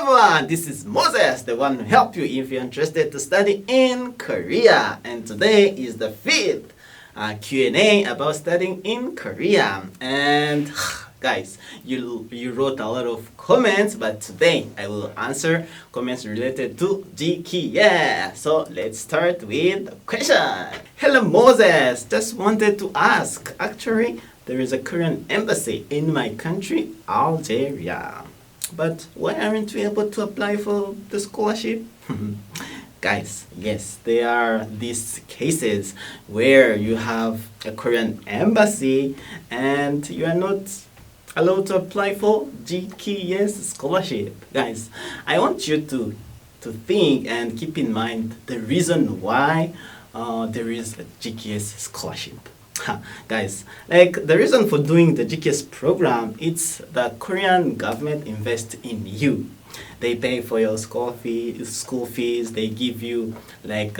everyone, this is Moses, the one who help you if you're interested to study in Korea. And today is the fifth Q&A about studying in Korea. And guys, you wrote a lot of comments, but today I will answer comments related to GK. Yeah, so let's start with the question. Hello Moses, just wanted to ask. Actually, there is a Korean embassy in my country, Algeria. But why aren't we able to apply for the scholarship? Guys, yes, there are these cases where you have a Korean embassy and you are not allowed to apply for GKS scholarship. Guys, I want you to think and keep in mind the reason why there is a GKS scholarship. Guys, like the reason for doing the GKS program, it's the Korean government invest in you. They pay for your school fees. They give you like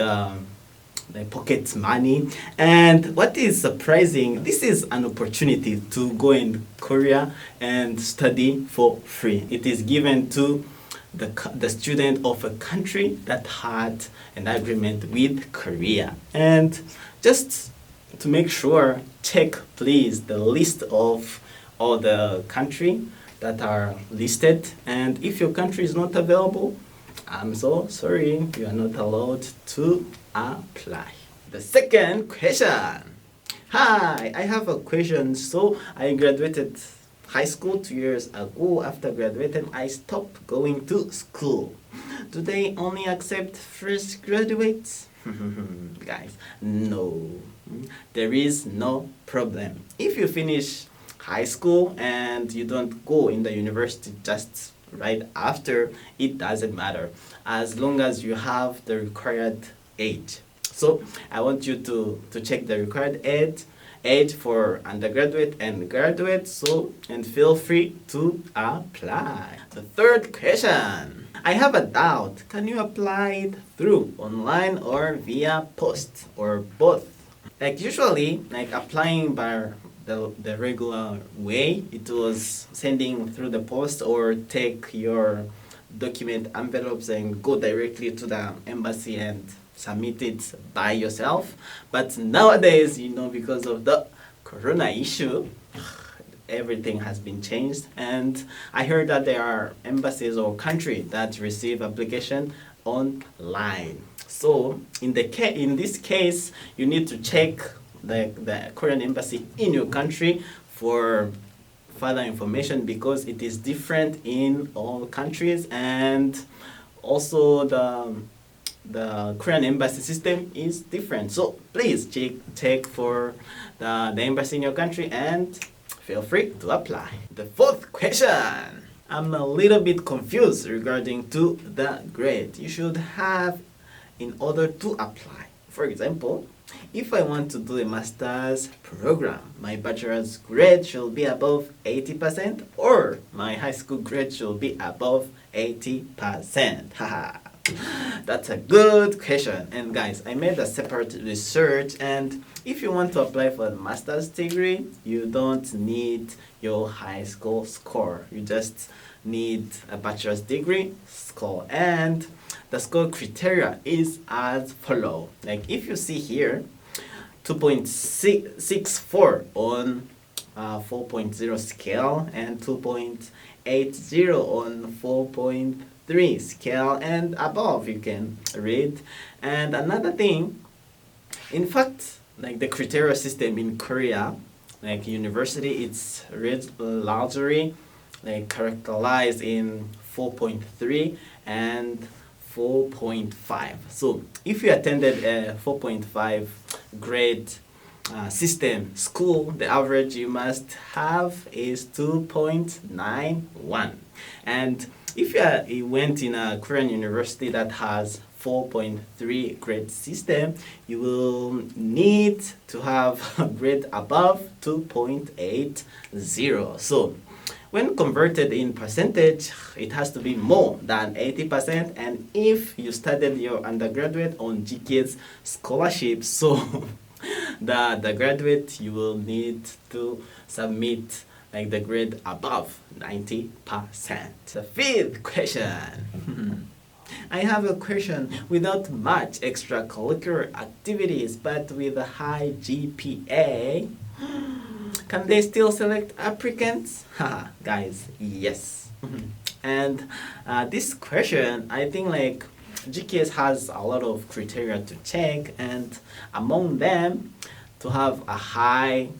pocket money. And what is surprising, this is an opportunity to go in Korea and study for free. It is given to the student of a country that had an agreement with Korea. And just to make sure, check please the list of all the country that are listed, and if your country is not available, I'm so sorry, you are not allowed to apply. The second question. Hi, I have a question. So I graduated high school 2 years ago. After graduating, I stopped going to school. Do they only accept fresh graduates? Guys, no, there is no problem. If you finish high school and you don't go in the university just right after, it doesn't matter as long as you have the required age. So I want you to check the required age for undergraduate and graduate, and feel free to apply. The third question. I have a doubt. Can you apply it through online or via post or both? Like usually, like applying by the regular way, it was sending through the post or take your document envelopes and go directly to the embassy and submit it by yourself. But nowadays, because of the corona issue, everything has been changed, and I heard that there are embassies or countries that receive application online. So in this case, you need to check the Korean embassy in your country for further information, because it is different in all countries, and also the Korean embassy system is different. So please check for the embassy in your country and feel free to apply. The fourth question. I'm a little bit confused regarding to the grade you should have in order to apply. For example, if I want to do a master's program, my bachelor's grade should be above 80% or my high school grade should be above 80%. Haha. That's a good question. And guys, I made a separate research, and if you want to apply for a master's degree, you don't need your high school score. You just need a bachelor's degree score, and the score criteria is as follow. Like if you see here, 2.64 on 4.0 scale and 2.80 on 4.3 scale and above, you can read. And another thing, in fact, like the criteria system in Korea, like university, it's largely like characterized in 4.3 and 4.5. So if you attended a 4.5 grade system school, the average you must have is 2.91. And if you went in a Korean university that has 4.3 grade system, you will need to have a grade above 2.80. So when converted in percentage, it has to be more than 80%. And if you studied your undergraduate on GKS scholarship, so the graduate, you will need to submit like the grade above 90%. The fifth question. I have a question. Without much extracurricular activities but with a high GPA, can they still select applicants? Haha, guys, yes. And this question, I think like GKS has a lot of criteria to check, and among them, to have a high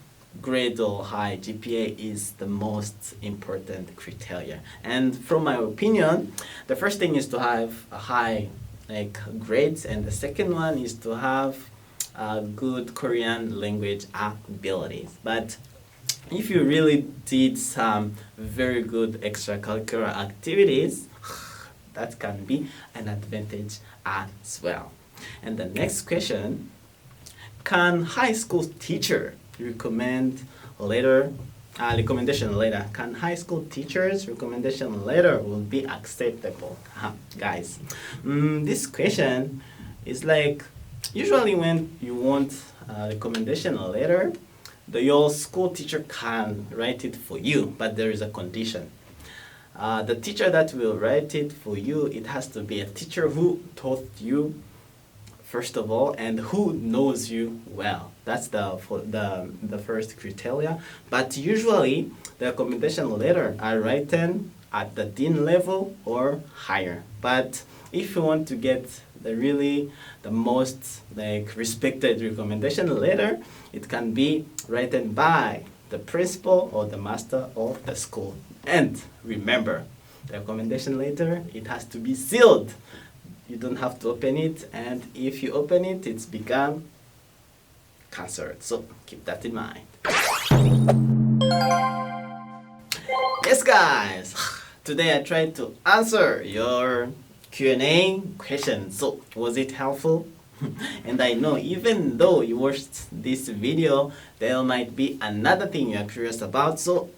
grade or high GPA is the most important criteria. And from my opinion, the first thing is to have a high grades, and the second one is to have good Korean language abilities. But if you really did some very good extracurricular activities, that can be an advantage as well. And the next question, can high school teacher recommendation letter? Can high school teachers' recommendation letter will be acceptable? Guys, this question is like, usually when you want a recommendation letter, your school teacher can write it for you, but there is a condition. The teacher that will write it for you, it has to be a teacher who taught you first of all, and who knows you well. That's the first criteria. But usually, the recommendation letter are written at the dean level or higher. But if you want to get the most respected recommendation letter, it can be written by the principal or the master of the school. And remember, the recommendation letter, it has to be sealed. You don't have to open it, and if you open it, it's become cancer. So keep that in mind. Yes, guys. Today I tried to answer your Q&A question. So was it helpful? And I know even though you watched this video, there might be another thing you are curious about. So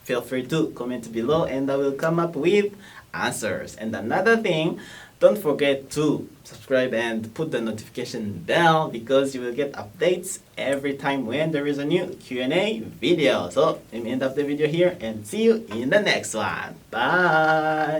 feel free to comment below, and I will come up with answers. And another thing, don't forget to subscribe and put the notification bell, because you will get updates every time when there is a new Q&A video. So let me end up the video here and see you in the next one. Bye!